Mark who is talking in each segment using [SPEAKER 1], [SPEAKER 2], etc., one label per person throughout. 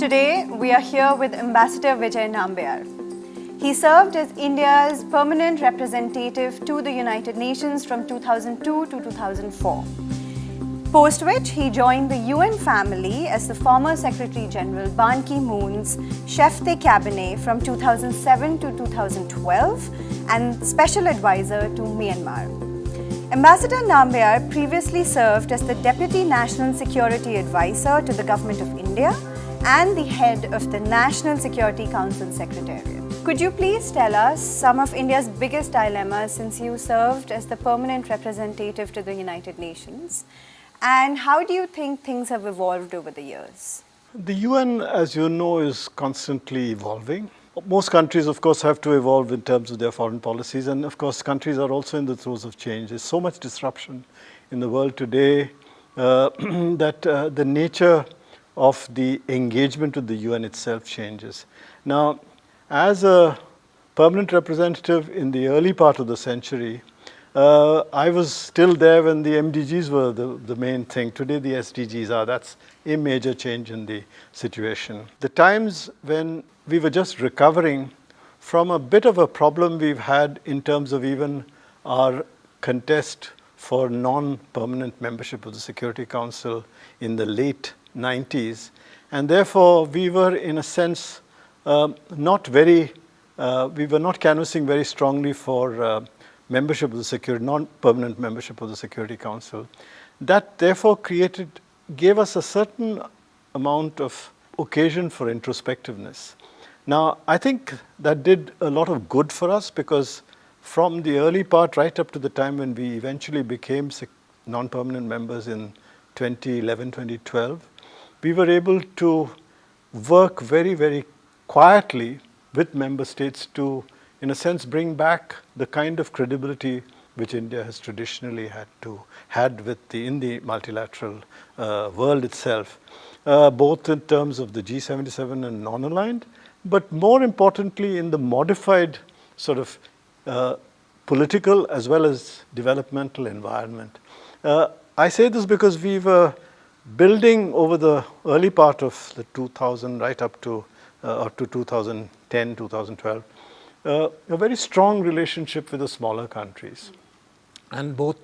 [SPEAKER 1] Today, we are here with Ambassador Vijay Nambiar. He served as India's permanent representative to the United Nations from 2002 to 2004. Post which, he joined the UN family as the former Secretary General Ban Ki-moon's chef de cabinet from 2007 to 2012 and special advisor to Myanmar. Ambassador Nambiar previously served as the Deputy National Security Advisor to the Government of India and the head of the National Security Council Secretariat. Could you please tell us some of India's biggest dilemmas since you served as the permanent representative to the United Nations? And how do you think things have evolved over the years?
[SPEAKER 2] The UN, as you know, is constantly evolving. Most countries, of course, have to evolve in terms of their foreign policies. And of course, countries are also in the throes of change. There's so much disruption in the world today that the nature of the engagement with the UN itself changes. Now, as a permanent representative in the early part of the century, I was still there when the MDGs were the main thing. Today, the SDGs are. That's a major change in the situation. The times when we were just recovering from a bit of a problem we've had in terms of even our contest for non-permanent membership of the Security Council in the late 90s. And therefore, we were in a sense we were not canvassing very strongly for membership of the non-permanent membership of the Security Council. That therefore gave us a certain amount of occasion for introspectiveness. Now, I think that did a lot of good for us because from the early part right up to the time when we eventually became non-permanent members in 2011, 2012, we were able to work very, very quietly with member states to, in a sense, bring back the kind of credibility which India has traditionally had in the multilateral world itself, both in terms of the G77 and non-aligned, but more importantly in the modified sort of political as well as developmental environment. I say this because we were building over the early part of the 2000 right up to 2010, 2012, a very strong relationship with the smaller countries, and both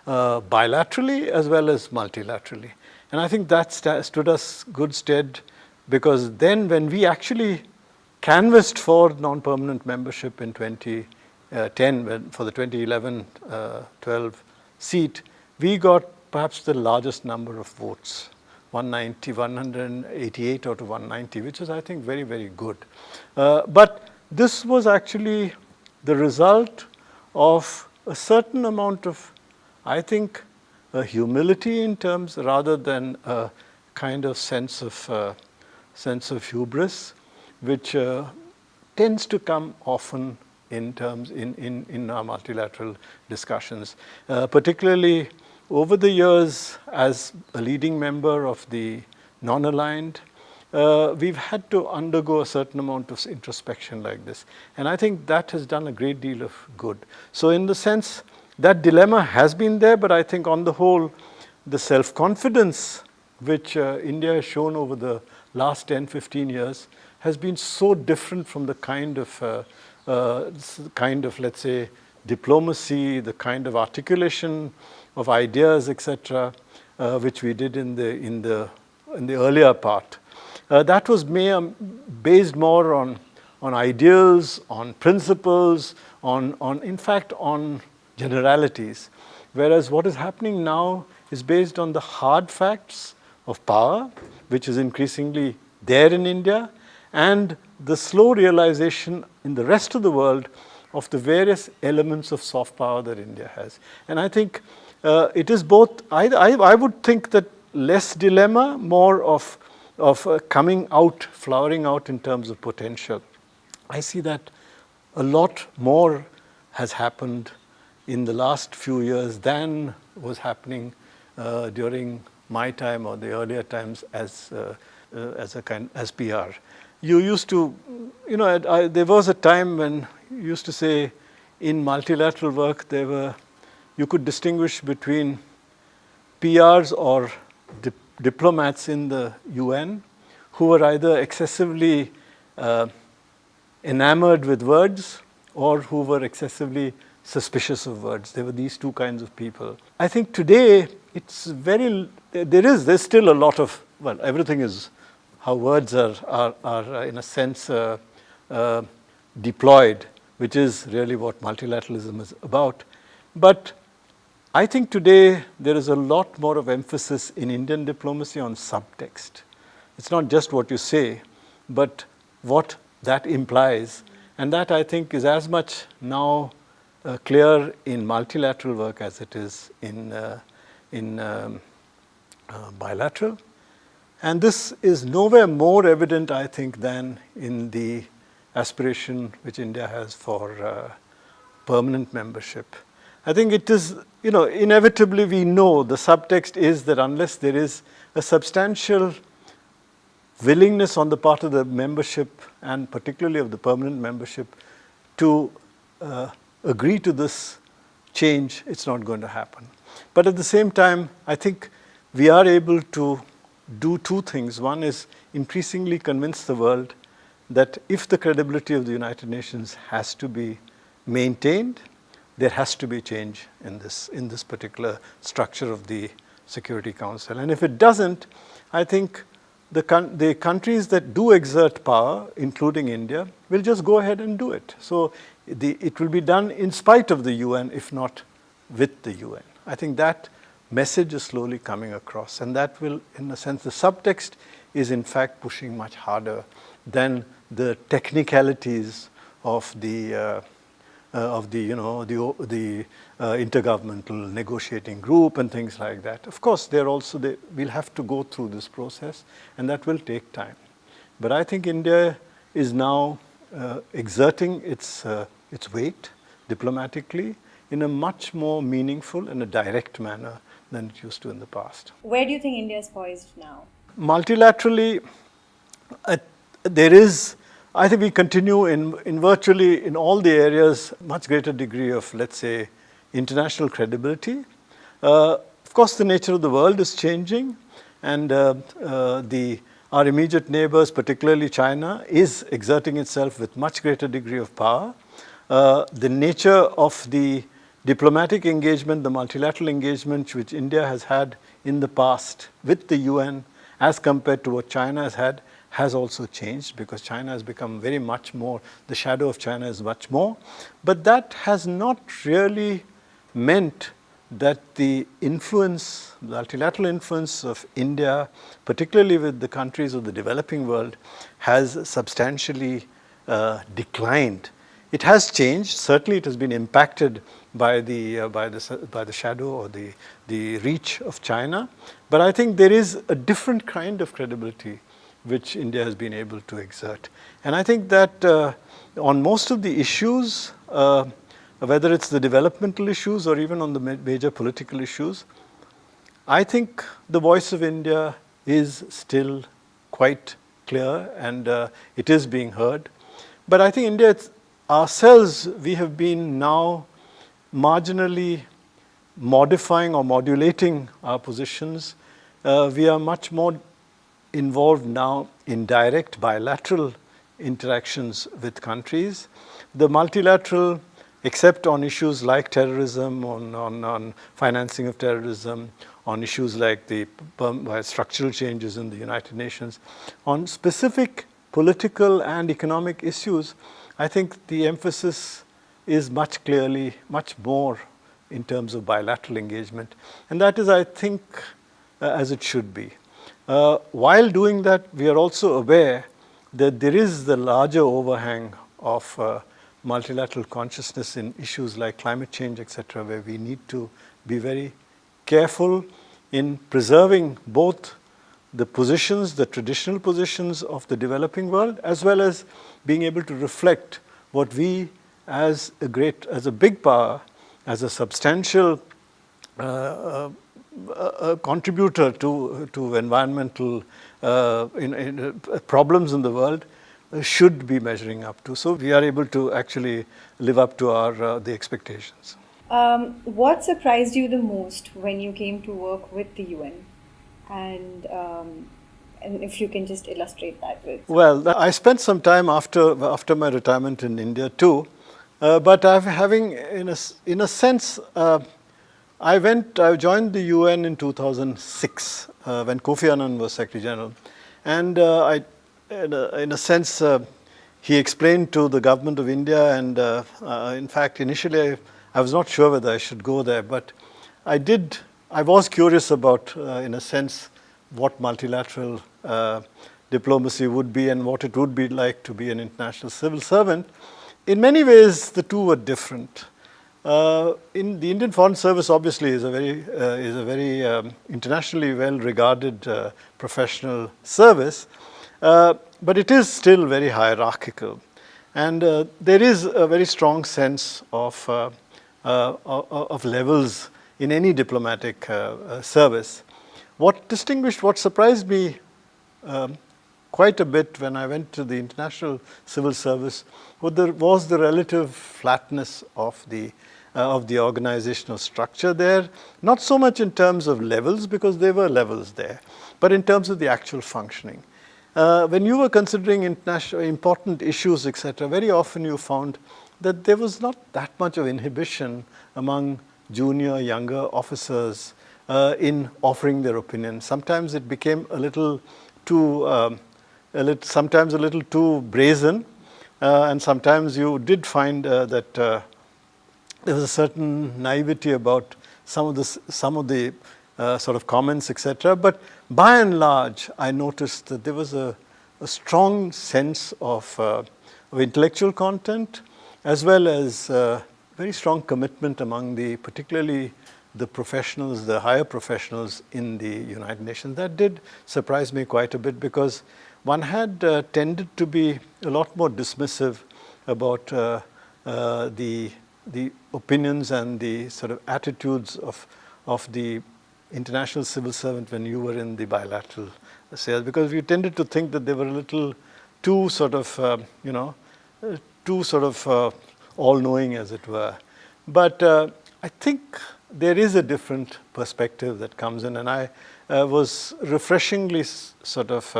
[SPEAKER 2] bilaterally as well as multilaterally. And I think that stood us good stead because then when we actually canvassed for non-permanent membership in 2010, for the 2011-12 seat, we got perhaps the largest number of votes, 188 out of 190, which is, I think, very, very good. But this was actually the result of a certain amount of, I think, humility in terms rather than a kind of sense of hubris, which tends to come often in our multilateral discussions, particularly over the years as a leading member of the non-aligned. We've had to undergo a certain amount of introspection like this. And I think that has done a great deal of good. So in the sense, that dilemma has been there, but I think on the whole, the self-confidence which India has shown over the last 10, 15 years has been so different from the kind of, let's say, diplomacy, the kind of articulation of ideas, etc., which we did in the earlier part. That was based more on ideals, on principles, in fact, on generalities. Whereas what is happening now is based on the hard facts of power, which is increasingly there in India, and the slow realization in the rest of the world of the various elements of soft power that India has. And I think it is both, I would think that less dilemma, more of coming out, flowering out in terms of potential. I see that a lot more has happened in the last few years than was happening during my time or the earlier times as PR. You used to, there was a time when you used to say in multilateral work you could distinguish between PRs or diplomats in the UN who were either excessively enamored with words or who were excessively suspicious of words. There were these two kinds of people. I think today there's still a lot of, well, everything is how words are in a sense deployed, which is really what multilateralism is about. But I think today there is a lot more of emphasis in Indian diplomacy on subtext. It's not just what you say, but what that implies. And that, I think, is as much now clear in multilateral work as it is in bilateral. And this is nowhere more evident, I think, than in the aspiration which India has for permanent membership. I think it is, inevitably we know the subtext is that unless there is a substantial willingness on the part of the membership, and particularly of the permanent membership, to agree to this change, it's not going to happen. But at the same time, I think we are able to do two things. One is increasingly convince the world that if the credibility of the United Nations has to be maintained, there has to be change in this particular structure of the Security Council. And if it doesn't, I think the countries that do exert power, including India, will just go ahead and do it. So it will be done in spite of the UN, if not with the UN. I think that message is slowly coming across, and that will, in a sense, the subtext is in fact pushing much harder than the technicalities of the intergovernmental negotiating group and things like that. Of course, we'll have to go through this process, and that will take time. But I think India is now exerting its weight diplomatically in a much more meaningful and a direct manner than it used to in the past.
[SPEAKER 1] Where do you think India is poised now?
[SPEAKER 2] Multilaterally, I think we continue in virtually in all the areas, much greater degree of, let's say, international credibility. Of course, the nature of the world is changing, and our immediate neighbors, particularly China, is exerting itself with much greater degree of power. The nature of the diplomatic engagement, the multilateral engagement which India has had in the past with the UN as compared to what China has had, has also changed, because China has become very much more, the shadow of China is much more. But that has not really meant that the multilateral influence of India, particularly with the countries of the developing world, has substantially declined. It has changed. Certainly, it has been impacted by the shadow or the reach of China. But I think there is a different kind of credibility which India has been able to exert. And I think that on most of the issues, whether it's the developmental issues or even on the major political issues, I think the voice of India is still quite clear, and it is being heard. But I think India ourselves, we have been now marginally modifying or modulating our positions. We are much more involved now in direct bilateral interactions with countries. The multilateral, except on issues like terrorism, on financing of terrorism, on issues like the structural changes in the United Nations, on specific political and economic issues, I think the emphasis is much more in terms of bilateral engagement. And that is, I think, as it should be. While doing that, we are also aware that there is the larger overhang of multilateral consciousness in issues like climate change, etc., where we need to be very careful in preserving both the positions, the traditional positions of the developing world, as well as being able to reflect what we, as a big power, as a substantial contributor to environmental problems in the world, should be measuring up to. So we are able to actually live up to the expectations.
[SPEAKER 1] What surprised you the most when you came to work with the UN? And And if you can just illustrate that with.
[SPEAKER 2] Well, I spent some time after my retirement in India too, but in a sense, I joined the UN in 2006 when Kofi Annan was Secretary General, and in a sense, he explained to the government of India, and in fact, initially I was not sure whether I should go there, but I did. I was curious about, in a sense, what multilateral diplomacy would be and what it would be like to be an international civil servant. In many ways, the two were different. In the Indian Foreign Service, obviously, is a very internationally well-regarded professional service, but it is still very hierarchical, and there is a very strong sense of levels in any diplomatic service. What surprised me quite a bit when I went to the international civil service was the relative flatness of the organizational structure there. Not so much in terms of levels, because there were levels there, but in terms of the actual functioning. When you were considering international important issues, etc., very often you found that there was not that much of inhibition among junior, younger officers in offering their opinion. Sometimes it became a little too brazen, and sometimes you did find that there was a certain naivety about some of the sort of comments, etc. But by and large, I noticed that there was a strong sense of intellectual content, as well as very strong commitment among particularly the professionals, the higher professionals in the United Nations. That did surprise me quite a bit, because one had tended to be a lot more dismissive about the opinions and the sort of attitudes of the international civil servant when you were in the bilateral sales, because we tended to think that they were a little too sort of, all-knowing, as it were. But I think there is a different perspective that comes in, and I was refreshingly sort of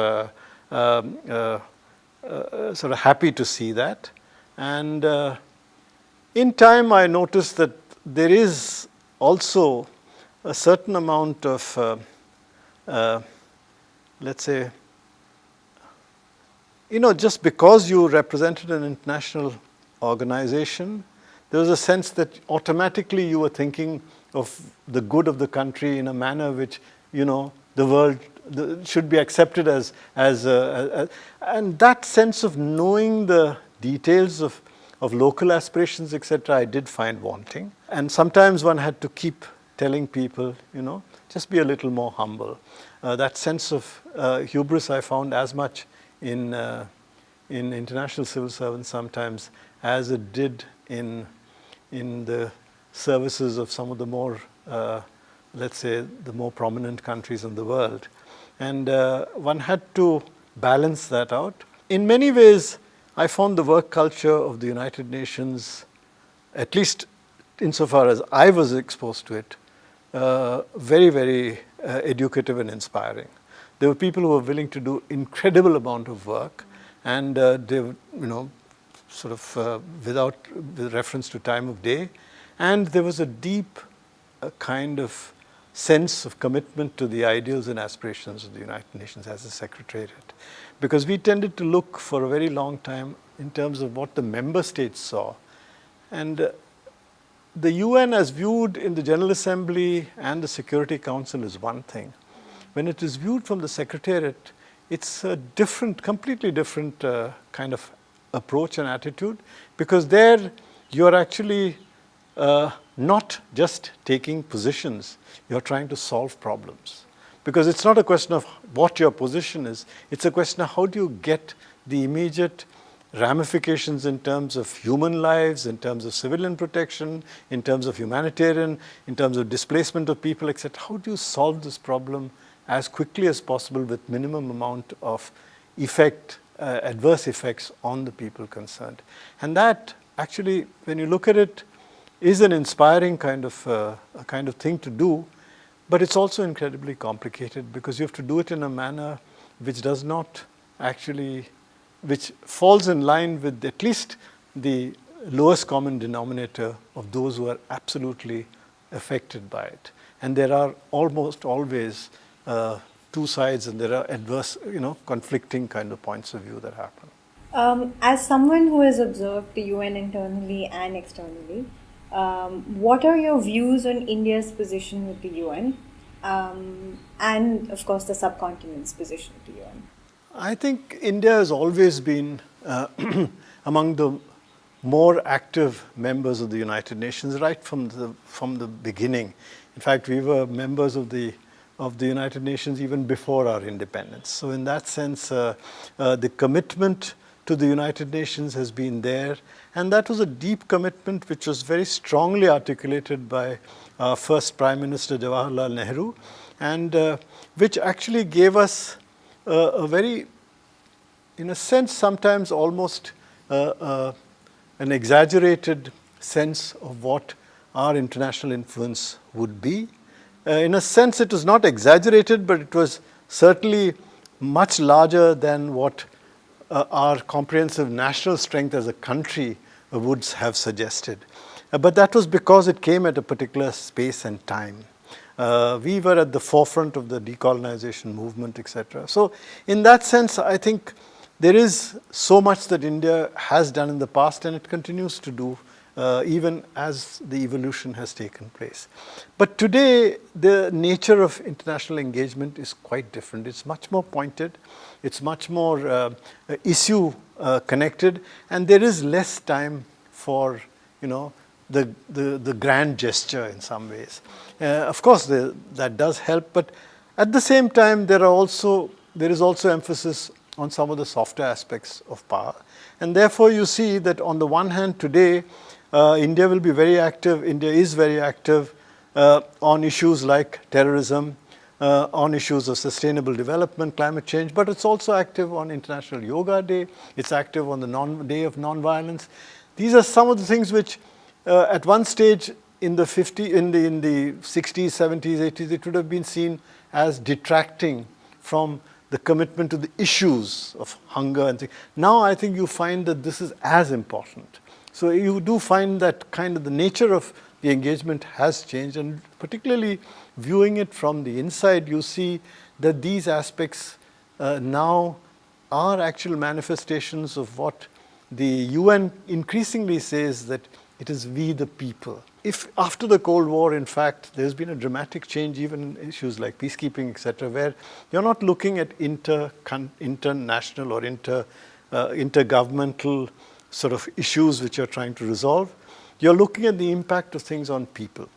[SPEAKER 2] happy to see that. And in time, I noticed that there is also a certain amount of, let's say, just because you represented an international organization, there was a sense that automatically you were thinking of the good of the country in a manner which, the world should be accepted as and that sense of knowing the details of local aspirations, etc., I did find wanting. And sometimes one had to keep telling people, just be a little more humble. That sense of hubris I found as much in international civil servants sometimes as it did in the services of some of the more, let's say, the more prominent countries in the world. And one had to balance that out. In many ways, I found the work culture of the United Nations, at least insofar as I was exposed to it, very, very educative and inspiring. There were people who were willing to do incredible amount of work, and they, with reference to time of day, and there was a deep kind of sense of commitment to the ideals and aspirations of the United Nations as a secretariat, because we tended to look for a very long time in terms of what the member states saw, and the UN as viewed in the General Assembly and the Security Council is one thing. When it is viewed from the Secretariat, it's a completely different kind of approach and attitude, because there you're actually not just taking positions, you're trying to solve problems. Because it's not a question of what your position is, it's a question of how do you get the immediate ramifications in terms of human lives, in terms of civilian protection, in terms of humanitarian, in terms of displacement of people, etc. How do you solve this problem as quickly as possible with minimum amount of adverse effects on the people concerned? And that actually, when you look at it, is an inspiring kind of thing to do, but it's also incredibly complicated, because you have to do it in a manner which does not actually, which falls in line with at least the lowest common denominator of those who are absolutely affected by it. And there are almost always two sides, and there are adverse, conflicting kind of points of view that happen.
[SPEAKER 1] As someone who has observed the UN internally and externally, what are your views on India's position with the UN and, of course, the subcontinent's position with the UN?
[SPEAKER 2] I think India has always been among the more active members of the United Nations right from the beginning. In fact, we were members of the United Nations even before our independence. So in that sense, the commitment to the United Nations has been there, and that was a deep commitment which was very strongly articulated by our first Prime Minister Jawaharlal Nehru, and which actually gave us a very, in a sense, sometimes almost an exaggerated sense of what our international influence would be. In a sense, it was not exaggerated, but it was certainly much larger than what our comprehensive national strength as a country would have suggested. But that was because it came at a particular space and time. We were at the forefront of the decolonization movement, etc. So in that sense, I think there is so much that India has done in the past, and it continues to do even as the evolution has taken place. But today, the nature of international engagement is quite different. It's much more pointed, it's much more issue connected, and there is less time for, the grand gesture in some ways. Of course, that does help, but at the same time, there is also emphasis on some of the softer aspects of power. And therefore, you see that on the one hand today, India will be very active, India is very active on issues like terrorism, on issues of sustainable development, climate change, but it's also active on International Yoga Day, it's active on the Day of Nonviolence. These are some of the things which at one stage in the 60s, 70s, 80s, it would have been seen as detracting from the commitment to the issues of hunger and things. Now I think you find that this is as important. So you do find that kind of the nature of the engagement has changed, and particularly viewing it from the inside, you see that these aspects now are actual manifestations of what the UN increasingly says, that it is we the people. If after the Cold War, in fact, there's been a dramatic change even in issues like peacekeeping, etc., where you're not looking at international or intergovernmental sort of issues which you're trying to resolve. You're looking at the impact of things on people.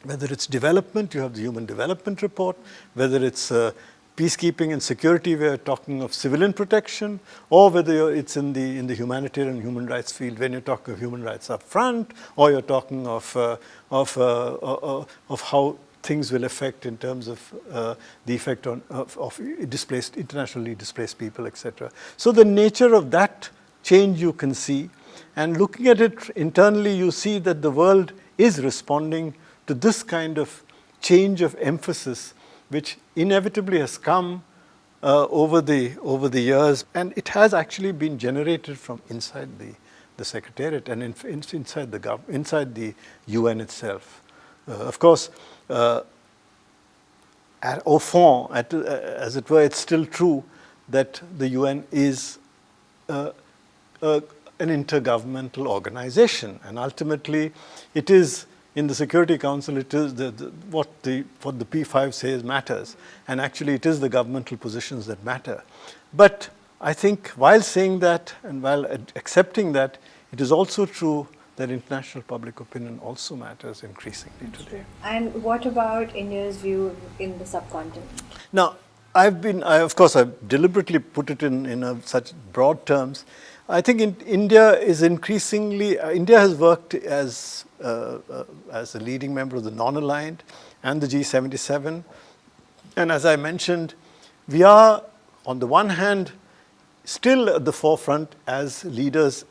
[SPEAKER 2] Whether it's development, you have the Human Development Report, whether it's peacekeeping and security, we're talking of civilian protection, or whether it's in the humanitarian human rights field, when you're talking of human rights up front, or you're talking of how things will affect in terms of the effect of internationally displaced people, etc. So the nature of that change you can see, and looking at it internally, you see that the world is responding to this kind of change of emphasis, which inevitably has come over the years, and it has actually been generated from inside the Secretariat and inside the UN itself. Of course, au fond, as it were, it's still true that the UN is an intergovernmental organization, and ultimately it is in the Security Council, it is what the P5 says matters, and actually it is the governmental positions that matter. But I think while saying that and while accepting that, it is also true that international public opinion also matters increasingly today.
[SPEAKER 1] And what about India's view in the subcontinent?
[SPEAKER 2] Now, I've deliberately put it in such broad terms. I think India is increasingly, India has worked as a leading member of the non-aligned and the G77. And as I mentioned, we are, on the one hand, still at the forefront as leaders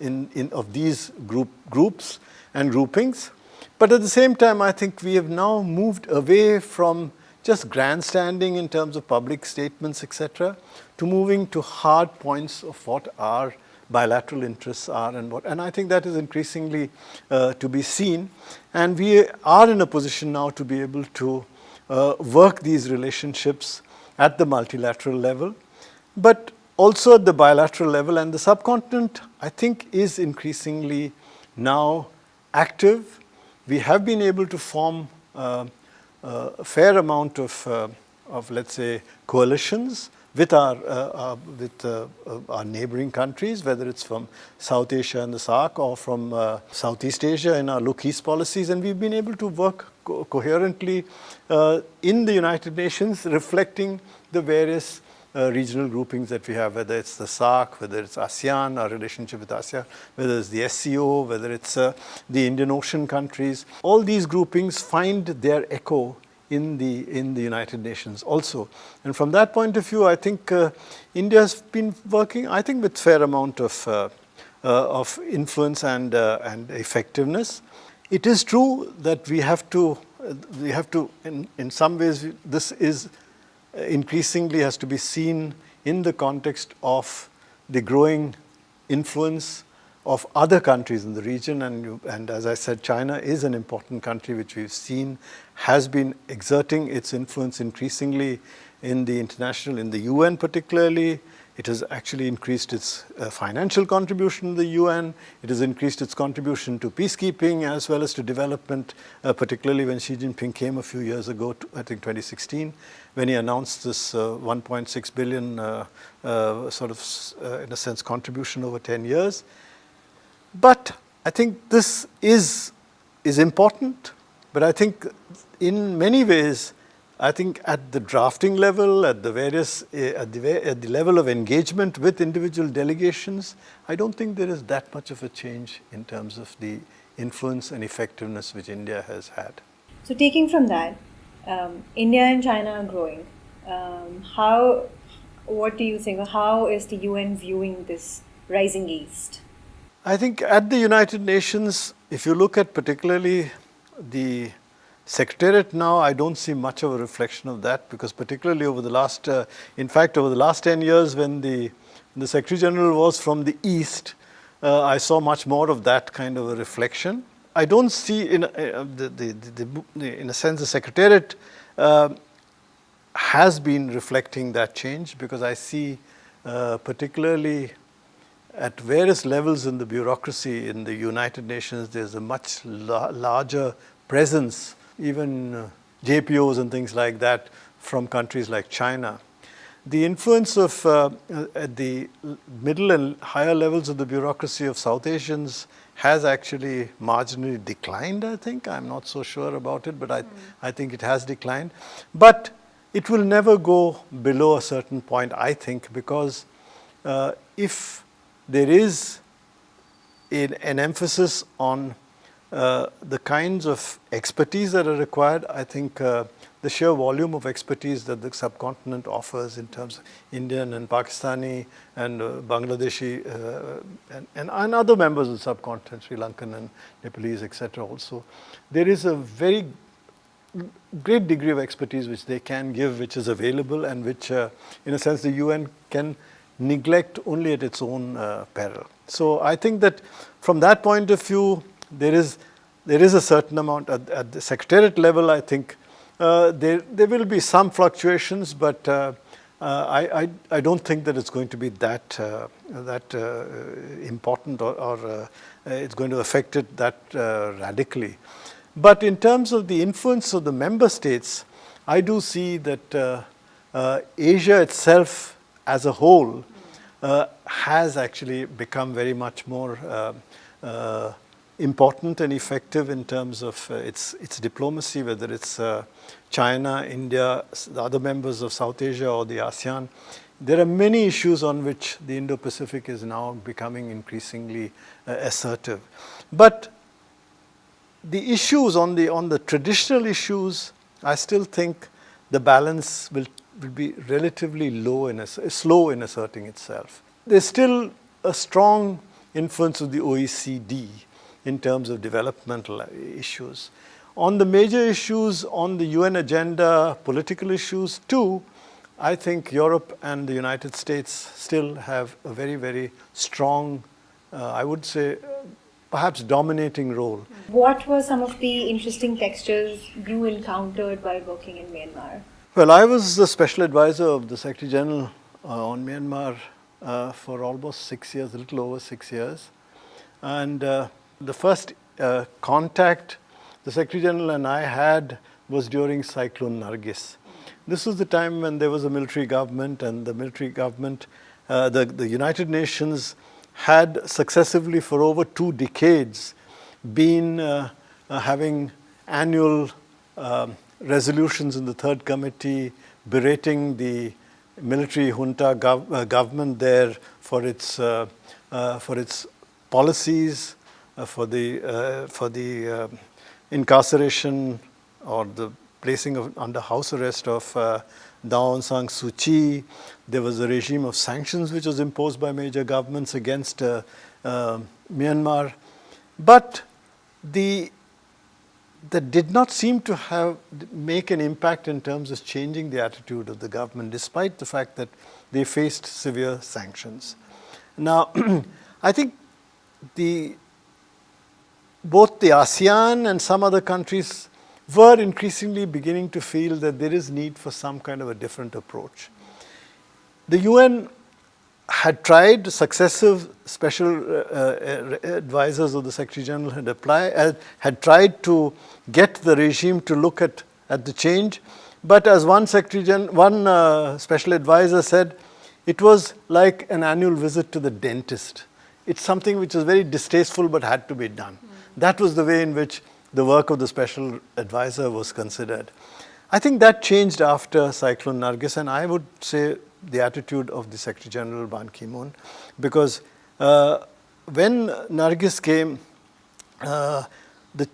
[SPEAKER 2] of these groups and groupings. But at the same time, I think we have now moved away from just grandstanding in terms of public statements, etc., to moving to hard points of what our bilateral interests are and I think that is increasingly to be seen. And we are in a position now to be able to work these relationships at the multilateral level, but also at the bilateral level. And the subcontinent, I think, is increasingly now active. We have been able to form a fair amount of let's say, coalitions with our neighboring countries, whether it's from South Asia and the SAARC or from Southeast Asia in our Look East policies. And we've been able to work coherently in the United Nations, reflecting the various regional groupings that we have, whether it's the SAARC, whether it's ASEAN, our relationship with ASEAN, whether it's the SCO, whether it's the Indian Ocean countries. All these groupings find their echo in the United Nations also. And from that point of view, I think India has been working, I think, with fair amount of influence and effectiveness. It is true that we have to in some ways, this is increasingly has to be seen in the context of the growing influence of other countries in the region. And as I said, China is an important country which we've seen has been exerting its influence increasingly in the international, in the UN particularly. It has actually increased its financial contribution to the UN. It has increased its contribution to peacekeeping as well as to development, particularly when Xi Jinping came a few years ago, I think 2016, when he announced this 1.6 billion in a sense, contribution over 10 years. But I think this is important, but I think in many ways, I think at the drafting level, at the level of engagement with individual delegations, I don't think there is that much of a change in terms of the influence and effectiveness which India has had.
[SPEAKER 1] So taking from that, India and China are growing. What do you think, or how is the UN viewing this rising East?
[SPEAKER 2] I think at the United Nations, if you look at particularly the Secretariat now, I don't see much of a reflection of that, because particularly over the last, in fact, over the last 10 years when the Secretary General was from the East, I saw much more of that kind of a reflection. I don't see, in a sense, the Secretariat has been reflecting that change, because I see particularly at various levels in the bureaucracy in the United Nations, there's a much larger presence, even JPOs and things like that from countries like China. The influence of at the middle and higher levels of the bureaucracy of South Asians has actually marginally declined, I think. I'm not so sure about it, but I think it has declined. But it will never go below a certain point, I think, because if there is an emphasis on the kinds of expertise that are required, I think the sheer volume of expertise that the subcontinent offers in terms of Indian and Pakistani and Bangladeshi and other members of the subcontinent, Sri Lankan and Nepalese, etc. also, there is a very great degree of expertise which they can give, which is available, and which, in a sense, the UN can neglect only at its own peril. So I think that from that point of view, there is a certain amount at the Secretariat level. I think there will be some fluctuations, but I don't think that it's going to be that important or it's going to affect it that radically. But in terms of the influence of the member states, I do see that Asia itself as a whole has actually become very much more important and effective in terms of its diplomacy, whether it's China, India, the other members of South Asia or the ASEAN. There are many issues on which the Indo-Pacific is now becoming increasingly assertive. But the issues on the traditional issues, I still think the balance will be relatively slow in asserting itself. There's still a strong influence of the OECD in terms of developmental issues. On the major issues, on the UN agenda, political issues too, I think Europe and the United States still have a very, very strong, I would say, perhaps dominating role.
[SPEAKER 1] What were some of the interesting textures you encountered while working in Myanmar?
[SPEAKER 2] Well, I was the special advisor of the Secretary General on Myanmar for almost 6 years, a little over 6 years. And the first contact the Secretary General and I had was during Cyclone Nargis. This was the time when there was a military government, and the military government, the United Nations had successively for over 2 decades been having annual resolutions in the Third Committee berating the military junta government there for its policies, for the incarceration or the placing under house arrest of Daw Aung San Suu Kyi. There was a regime of sanctions which was imposed by major governments against Myanmar. But that did not seem to make an impact in terms of changing the attitude of the government, despite the fact that they faced severe sanctions. Now, I think both the ASEAN and some other countries were increasingly beginning to feel that there is need for some kind of a different approach. The UN had tried, successive special advisors of the Secretary General had tried to get the regime to look at the change, but as one special advisor said, it was like an annual visit to the dentist. It's something which was very distasteful but had to be done. That was the way in which the work of the special advisor was considered. I think that changed after Cyclone Nargis, and I would say the attitude of the Secretary General Ban Ki-moon, because when Nargis came, the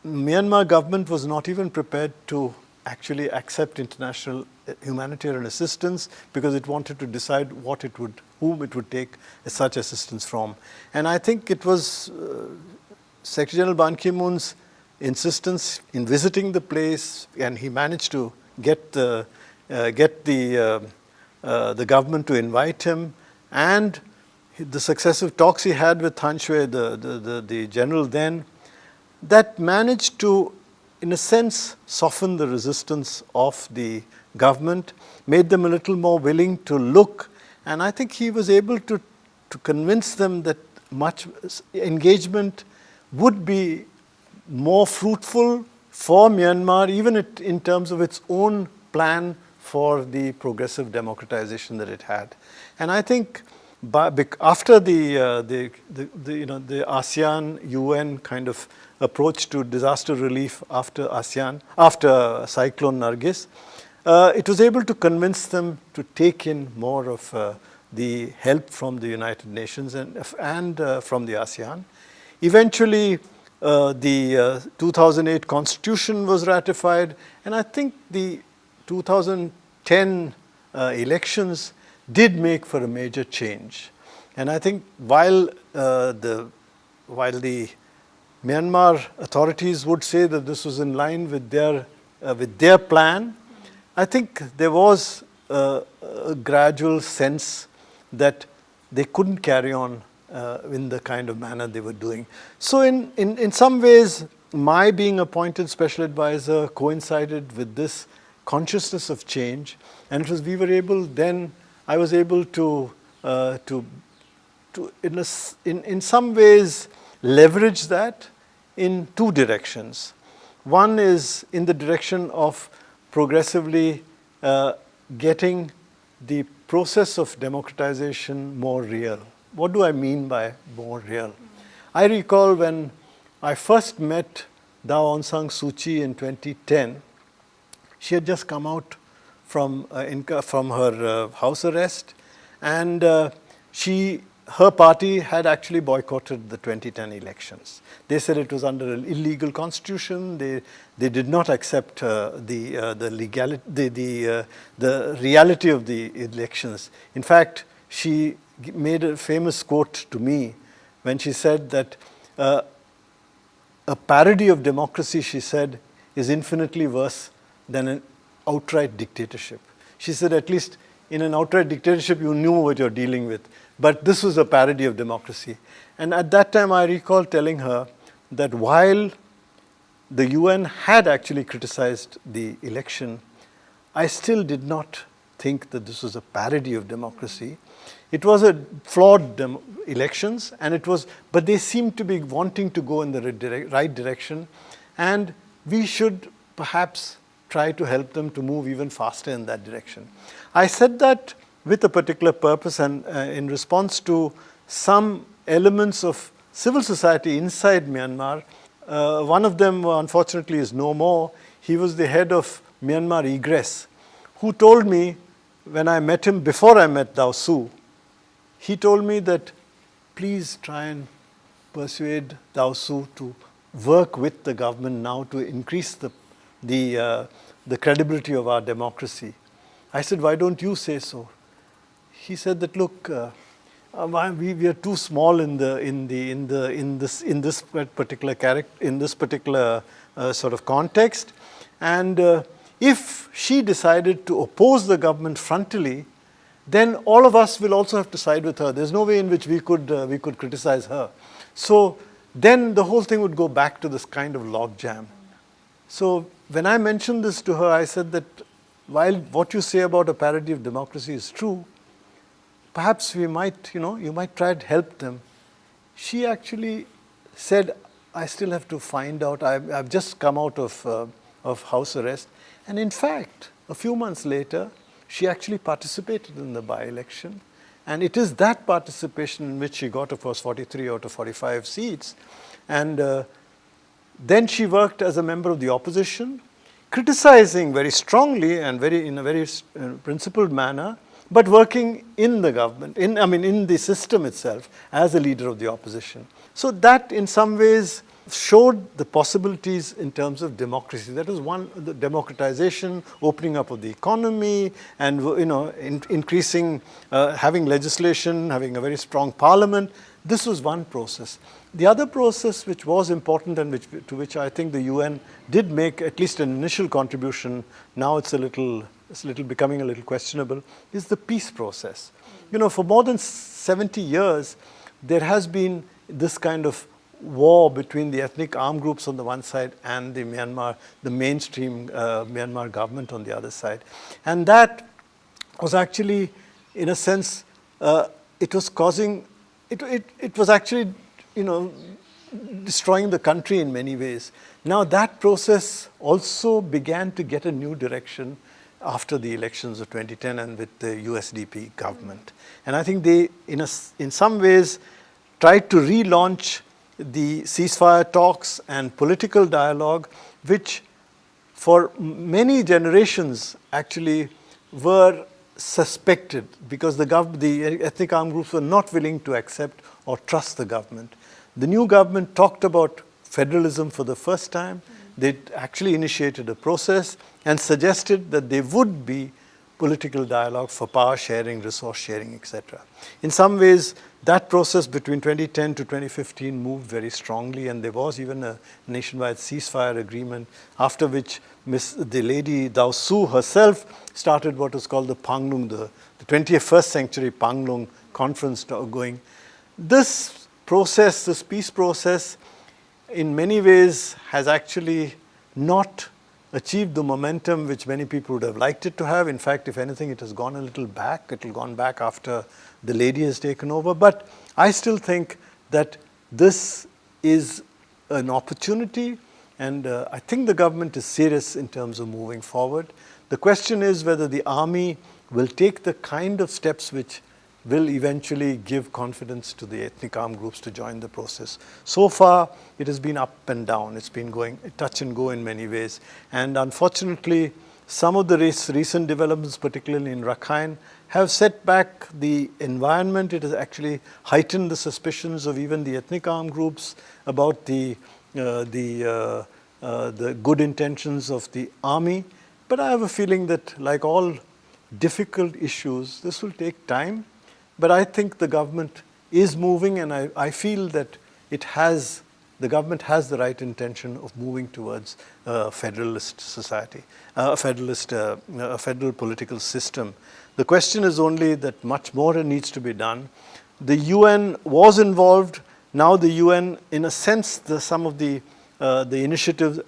[SPEAKER 2] Myanmar government was not even prepared to actually accept international humanitarian assistance, because it wanted to decide whom it would take such assistance from. And I think it was Secretary General Ban Ki-moon's insistence in visiting the place, and he managed to get the government to invite him, and the successive talks he had with Han Shui, the general then, that managed to, in a sense, soften the resistance of the government, made them a little more willing to look, and I think he was able to convince them that much engagement would be more fruitful for Myanmar, even in terms of its own plan for the progressive democratization that it had. And I think after the ASEAN UN kind of approach to disaster relief after Cyclone Nargis, it was able to convince them to take in more of the help from the United Nations and from the ASEAN. Eventually, the 2008 Constitution was ratified, and I think the 2010 elections did make for a major change. And I think while the Myanmar authorities would say that this was in line with their plan, I think there was a gradual sense that they couldn't carry on in the kind of manner they were doing. So in some ways, my being appointed special advisor coincided with this consciousness of change, and I was able to in some ways leverage that in 2 directions. One is in the direction of progressively getting the process of democratization more real. What do I mean by more real? I recall when I first met Daw Aung San Suu Kyi in 2010, she had just come out from her house arrest, and her party had actually boycotted the 2010 elections. They said it was under an illegal constitution. They did not accept the reality of the elections. In fact, she made a famous quote to me when she said that a parody of democracy, she said, is infinitely worse than an outright dictatorship. She said, at least in an outright dictatorship, you knew what you're dealing with. But this was a parody of democracy. And at that time, I recall telling her that while the UN had actually criticized the election, I still did not think that this was a parody of democracy. It was a flawed elections, and but they seemed to be wanting to go in the right direction, and we should perhaps try to help them to move even faster in that direction. I said that with a particular purpose, and in response to some elements of civil society inside Myanmar. One of them, unfortunately, is no more. He was the head of Myanmar Egress, who told me, when I met him, before I met Daw Suu, he told me that please try and persuade Daw Suu to work with the government now to increase the credibility of our democracy. I said, why don't you say so? He said that, look, we are too small in this particular sort of context, and if she decided to oppose the government frontally, then all of us will also have to side with her. There's no way in which we could criticize her. So then the whole thing would go back to this kind of logjam. So when I mentioned this to her, I said that while what you say about a parody of democracy is true, perhaps we might, you might try to help them. She actually said, I still have to find out. I've just come out of house arrest. And in fact, a few months later, she actually participated in the by-election. And it is that participation in which she got, of course, 43 out of 45 seats. And then she worked as a member of the opposition, criticizing very strongly and in a very principled manner, but working in the government, in the system itself, as a leader of the opposition. So that, in some ways, showed the possibilities in terms of democracy. That was one, the democratization, opening up of the economy, and increasing, having legislation, having a very strong parliament. This was one process. The other process, which was important and to which I think the UN did make at least an initial contribution, now it's becoming a little questionable, is the peace process. For more than 70 years, there has been this kind of war between the ethnic armed groups on the one side and the mainstream Myanmar government on the other side. And that was actually, in a sense, it was actually, destroying the country in many ways. Now that process also began to get a new direction after the elections of 2010 and with the USDP government. And I think they, in some ways, tried to relaunch the ceasefire talks and political dialogue, which for many generations actually were suspected because the ethnic armed groups were not willing to accept or trust the government. The new government talked about federalism for the first time. They actually initiated a process and suggested that there would be political dialogue for power sharing, resource sharing, etc. In some ways, that process between 2010 to 2015 moved very strongly, and there was even a nationwide ceasefire agreement, after which the lady Daw Suu herself started what was called the Panglung, the 21st century Panglung conference going. This process, this peace process, in many ways has actually not achieved the momentum which many people would have liked it to have. In fact, if anything, it has gone a little back. It has gone back after the lady has taken over. But I still think that this is an opportunity, and I think the government is serious in terms of moving forward. The question is whether the army will take the kind of steps which will eventually give confidence to the ethnic armed groups to join the process. So far, it has been up and down. It's been going touch and go in many ways. And unfortunately, some of the recent developments, particularly in Rakhine, have set back the environment. It has actually heightened the suspicions of even the ethnic armed groups about the good intentions of the army. But I have a feeling that, like all difficult issues, this will take time. But I think the government is moving, and I feel that it has the government has the right intention of moving towards a federalist society, a federal political system. The question is only that much more needs to be done. The UN was involved. Now the UN, in a sense, some of the initiative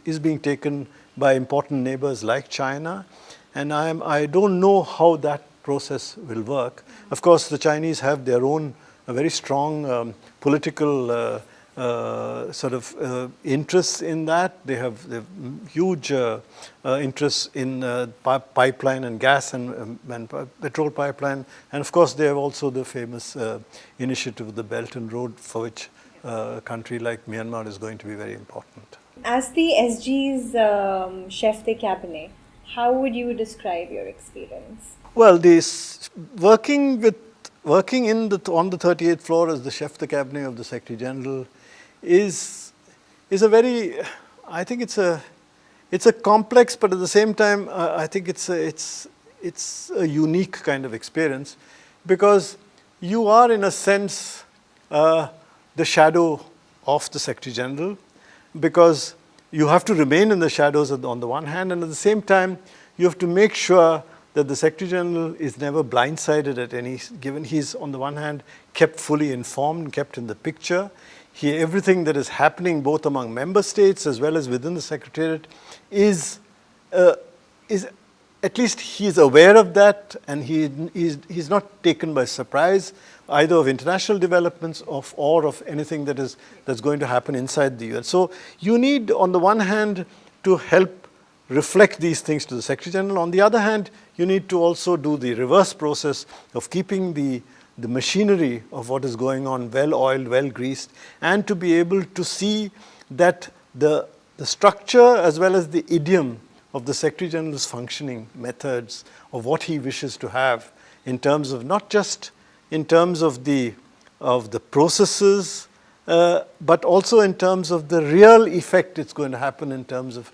[SPEAKER 2] is being taken by important neighbors like China, and I don't know how that process will work. Of course, the Chinese have their own very strong political interests in that. They have huge interests in pipeline and gas and petrol pipeline, and of course they have also the famous initiative of the Belt and Road, for which a country like Myanmar is going to be very important.
[SPEAKER 1] As the SG's chef de cabinet, how would you describe your experience?
[SPEAKER 2] Well, working on the 38th floor as the chef de cabinet of the Secretary General is a very, I think it's a complex, but at the same time, I think it's a unique kind of experience, because you are in a sense the shadow of the Secretary General, because you have to remain in the shadows on the one hand, and at the same time, you have to make sure that the Secretary General is never blindsided at any given. He's, on the one hand, kept fully informed, kept in the picture. Everything that is happening both among member states as well as within the Secretariat is at least he's aware of that, and he's not taken by surprise either of international developments or of anything that's going to happen inside the UN. So you need, on the one hand, to help reflect these things to the Secretary General. On the other hand, you need to also do the reverse process of keeping the machinery of what is going on well-oiled, well-greased, and to be able to see that the structure as well as the idiom of the Secretary General's functioning methods, of what he wishes to have in terms of not just in terms of the processes, but also in terms of the real effect it's going to happen in terms of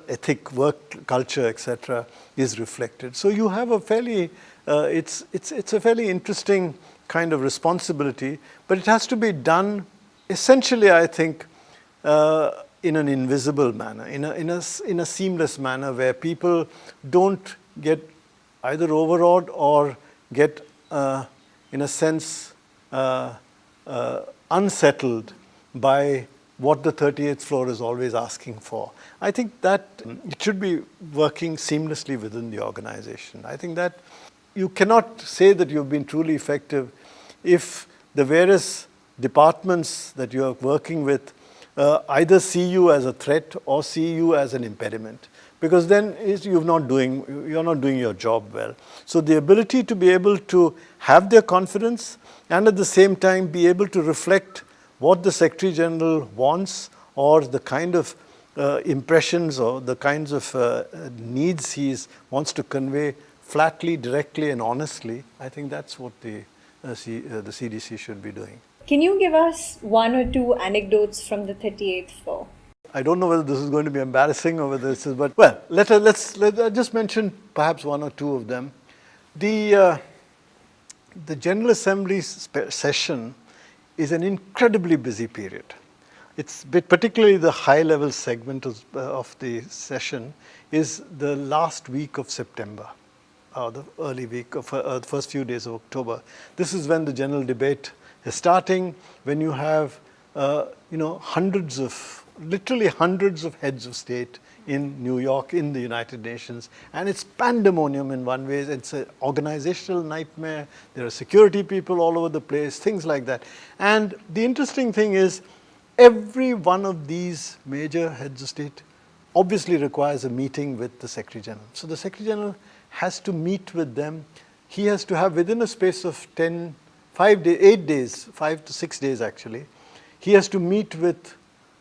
[SPEAKER 2] ethic, work culture, etc., is reflected. So you have a fairly, it's a fairly interesting kind of responsibility, but it has to be done essentially, I think, in an invisible manner, in a seamless manner, where people don't get either overawed or get, in a sense, unsettled by what the 38th floor is always asking for. I think that it should be working seamlessly within the organization. I think that you cannot say that you've been truly effective if the various departments that you are working with either see you as a threat or see you as an impediment, because then you're not doing your job well. So the ability to be able to have their confidence and at the same time be able to reflect what the Secretary General wants, or the kind of impressions or the kinds of needs he wants to convey flatly, directly, and honestly, I think that's what the CDC should be doing.
[SPEAKER 1] Can you give us one or two anecdotes from the 38th floor?
[SPEAKER 2] I don't know whether this is going to be embarrassing or whether this is, but well, let's just mention perhaps one or two of them. The General Assembly's session is an incredibly busy period. It's particularly the high-level segment of the session is the last week of September, or the early week of the first few days of October. This is when the general debate is starting, when you have literally hundreds of heads of state in New York, in the United Nations, and it's pandemonium in one way. It's an organizational nightmare. There are security people all over the place, things like that. And the interesting thing is, every one of these major heads of state obviously requires a meeting with the Secretary General. So the Secretary General has to meet with them. He has to have, within a space of 5 to 6 days actually, he has to meet with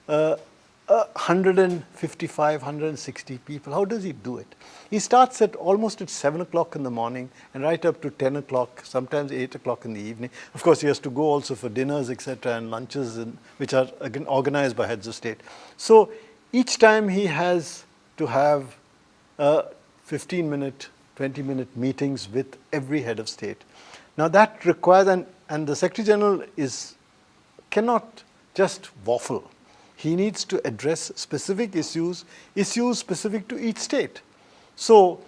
[SPEAKER 2] 155, 160 people. How does he do it? He starts almost at 7 o'clock in the morning and right up to 10 o'clock, sometimes 8 o'clock in the evening. Of course, he has to go also for dinners, etc., and lunches, which are again organized by heads of state. So each time he has to have 15-minute, 20-minute meetings with every head of state. Now that requires, and the Secretary General cannot just waffle. He needs to address specific issues specific to each state. So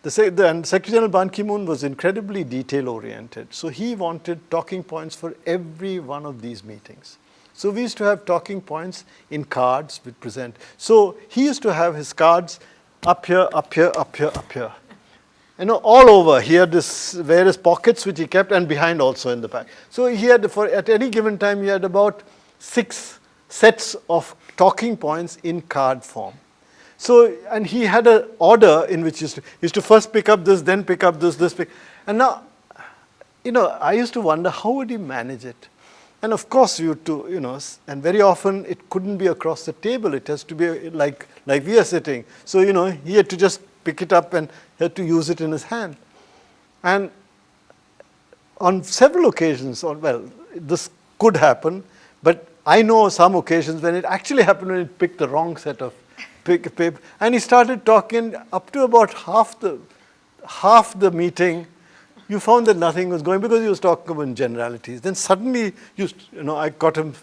[SPEAKER 2] the Secretary General Ban Ki-moon was incredibly detail-oriented. So he wanted talking points for every one of these meetings. So we used to have talking points in cards which present. So he used to have his cards up here, up here, up here, up here. All over. He had this various pockets which he kept, and behind also in the back. So he had, at any given time, he had about 6 sets of talking points in card form. So, and he had an order in which he used to first pick up this, then pick up this, pick. And now, I used to wonder, how would he manage it? And of course, and very often it couldn't be across the table. It has to be like we are sitting. So, he had to just pick it up and had to use it in his hand. And on several occasions, this could happen, but I know some occasions when it actually happened when he picked the wrong set of paper. And he started talking up to about half the meeting. You found that nothing was going because he was talking about generalities. Then suddenly, I got him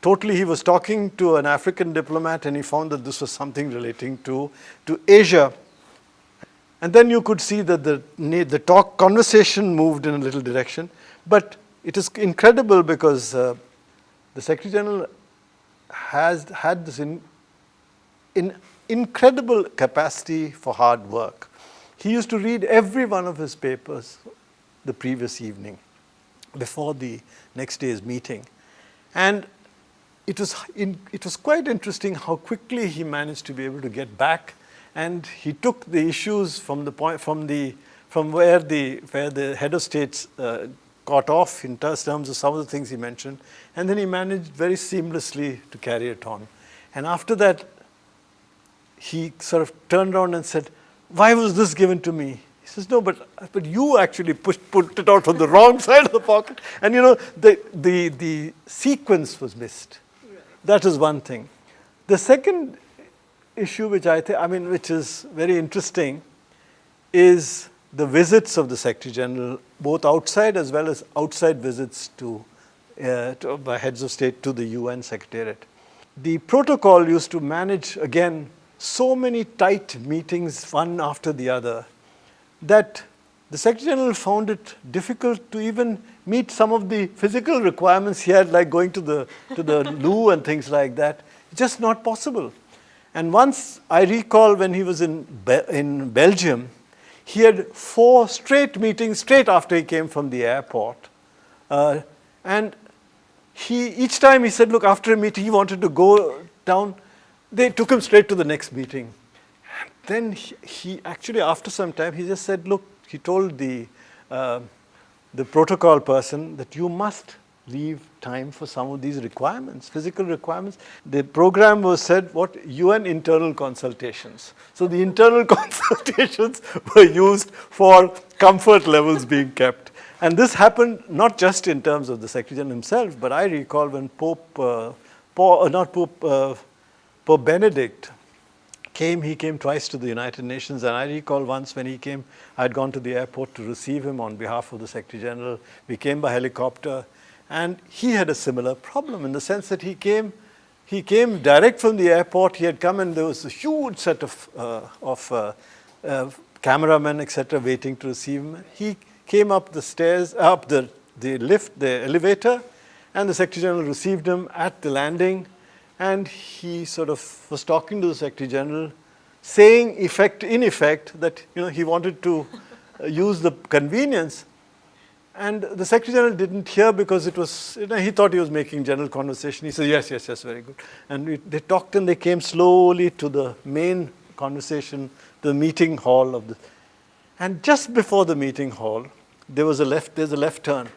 [SPEAKER 2] totally, he was talking to an African diplomat and he found that this was something relating to Asia. And then you could see that the conversation moved in a little direction. But it is incredible because the Secretary General has had this incredible capacity for hard work. He used to read every one of his papers the previous evening before the next day's meeting. And it was quite interesting how quickly he managed to be able to get back, and he took the issues from where the head of states got off in terms of some of the things he mentioned, and then he managed very seamlessly to carry it on. And after that, he sort of turned around and said, "Why was this given to me?" He says, "No, but you actually put it out on the wrong side of the pocket." And the sequence was missed. Right. That is one thing. The second issue which which is very interesting is the visits of the Secretary General, both outside as well as outside visits by heads of state to the UN Secretariat. The protocol used to manage, again, so many tight meetings, one after the other, that the Secretary General found it difficult to even meet some of the physical requirements he had, like going to the loo and things like that. Just not possible. And once, I recall when he was in Belgium, he had 4 straight meetings straight after he came from the airport. And each time he said, look, after a meeting he wanted to go down. They took him straight to the next meeting. Then he actually, after some time, he just said, look, he told the protocol person that you must leave time for some of these requirements, physical requirements. The program was said, UN internal consultations. So the internal consultations were used for comfort levels being kept. And this happened not just in terms of the Secretary General himself, but I recall when Pope Benedict came, he came twice to the United Nations, and I recall once when he came, I had gone to the airport to receive him on behalf of the Secretary General. We came by helicopter, and he had a similar problem in the sense that he came direct from the airport. He had come, and there was a huge set of cameramen, etc., waiting to receive him. He came up the stairs, up the lift, the elevator, and the Secretary General received him at the landing. And he sort of was talking to the Secretary General, saying in effect that he wanted to use the convenience. And the Secretary General didn't hear because it was, he thought he was making general conversation. He said, yes, very good. And they talked, and they came slowly to the main conversation, the meeting hall and just before the meeting hall, there's a left turn.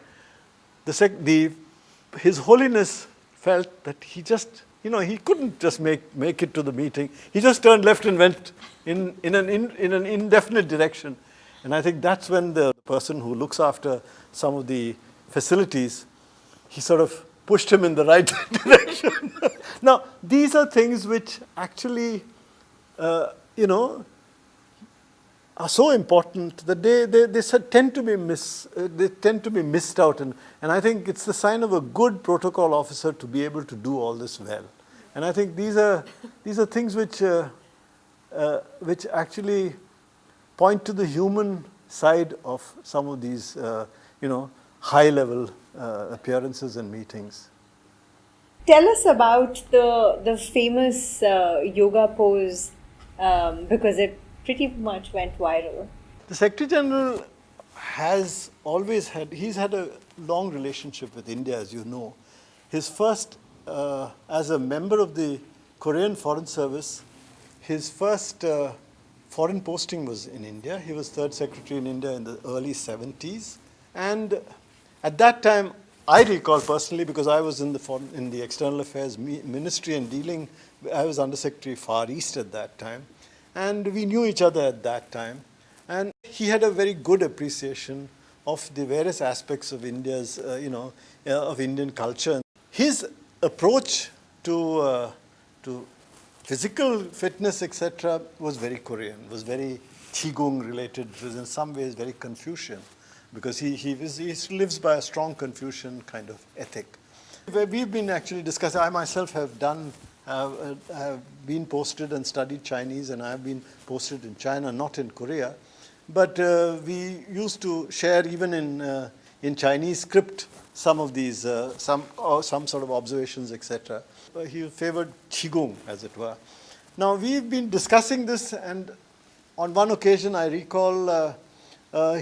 [SPEAKER 2] His Holiness felt that he just, he couldn't just make it to the meeting. He just turned left and went in an indefinite direction. And I think that's when the person who looks after some of the facilities, he sort of pushed him in the right direction. Now, these are things which actually, are so important that tend to be missed out, and I think it's the sign of a good protocol officer to be able to do all this well. And I think these are things which actually point to the human side of some of these high level appearances and meetings.
[SPEAKER 1] Tell us about the famous yoga pose, because it pretty much went viral.
[SPEAKER 2] The Secretary General has always he's had a long relationship with India, as you know. His first, as a member of the Korean Foreign Service, his first foreign posting was in India. He was third secretary in India in the early 70s. And at that time, I recall personally, because I was in the External Affairs Ministry and I was Under Secretary Far East at that time. And we knew each other at that time. And he had a very good appreciation of the various aspects of India's, of Indian culture. His approach to physical fitness, etc., was very Korean, was very Qigong related, was in some ways very Confucian, because he lives by a strong Confucian kind of ethic. We've been actually discussing, I myself have been posted and studied Chinese, and I have been posted in China, not in Korea. But we used to share, even in Chinese script, some of these, some sort of observations, etc. He favored Qigong, as it were. Now, we've been discussing this, and on one occasion, I recall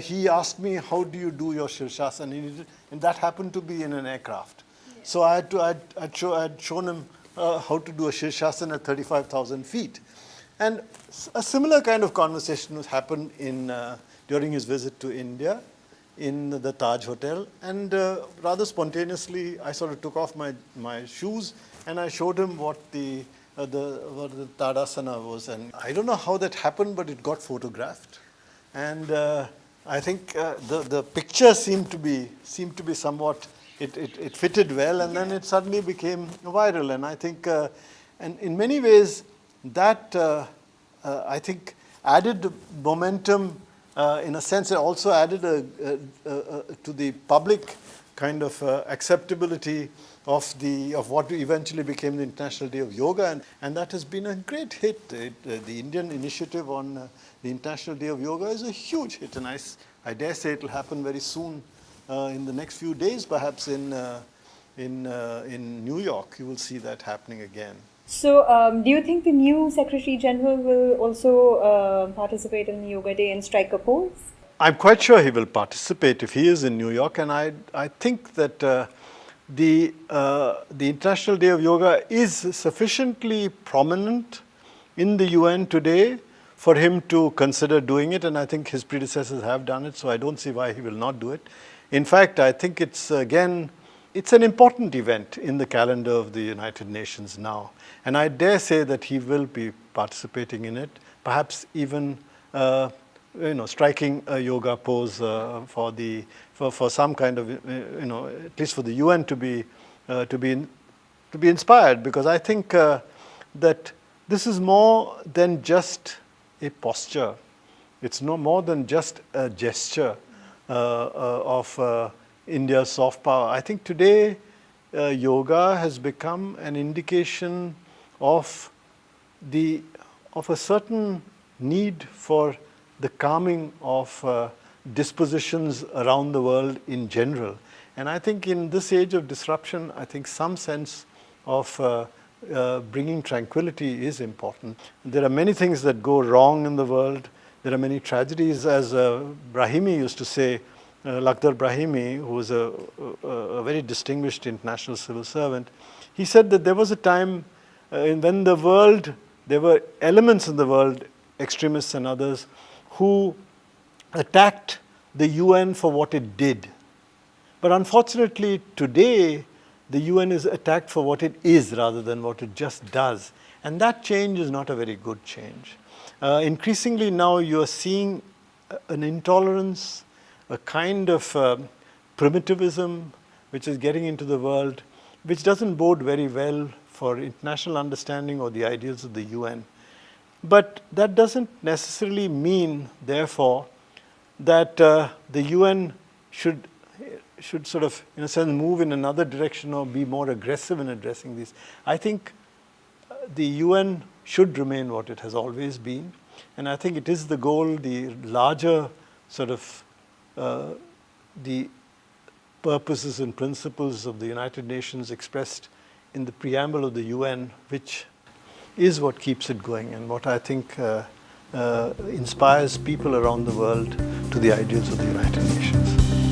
[SPEAKER 2] he asked me, how do you do your Shirshasana? And that happened to be in an aircraft. Yeah. So I'd shown him how to do a Shirshasana at 35,000 feet. And a similar kind of conversation happened during his visit to India in the Taj Hotel. And rather spontaneously, I sort of took off my shoes and I showed him what the Tadasana was. And I don't know how that happened, but it got photographed. And I think the picture seemed to be somewhat, it fitted well, and then it suddenly became viral. And I think, and in many ways, that I think added momentum. In a sense, it also added to the public kind of acceptability of what eventually became the International Day of Yoga, and that has been a great hit. The Indian initiative on the International Day of Yoga is a huge hit, and I dare say it will happen very soon, in the next few days, perhaps in New York. You will see that happening again.
[SPEAKER 1] So, do you think the new Secretary General will also participate in the Yoga Day and strike a pose?
[SPEAKER 2] I'm quite sure he will participate if he is in New York, and I think that the International Day of Yoga is sufficiently prominent in the UN today for him to consider doing it, and I think his predecessors have done it, so I don't see why he will not do it. In fact, I think it's an important event in the calendar of the United Nations now, and I dare say that he will be participating in it, perhaps even striking a yoga pose for some kind of, at least for the UN to be inspired, because I think that this is more than just a posture. It's no more than just a gesture of India's soft power. I think today yoga has become an indication of a certain need for the calming of dispositions around the world in general. And I think in this age of disruption, I think some sense of bringing tranquility is important. There are many things that go wrong in the world. There are many tragedies, as Brahimi used to say, Lakhdar Brahimi, who was a very distinguished international civil servant. He said that there was a time when there were elements in the world, extremists and others, who attacked the UN for what it did. But unfortunately, today, the UN is attacked for what it is rather than what it just does. And that change is not a very good change. Increasingly now, you are seeing an intolerance, a kind of primitivism which is getting into the world, which doesn't bode very well for international understanding or the ideals of the UN. But that doesn't necessarily mean, therefore, that the UN should sort of, in a sense, move in another direction or be more aggressive in addressing these. I think the UN should remain what it has always been, and I think it is the goal, the larger sort of the purposes and principles of the United Nations expressed in the preamble of the UN, which is what keeps it going and what I think inspires people around the world to the ideals of the United Nations.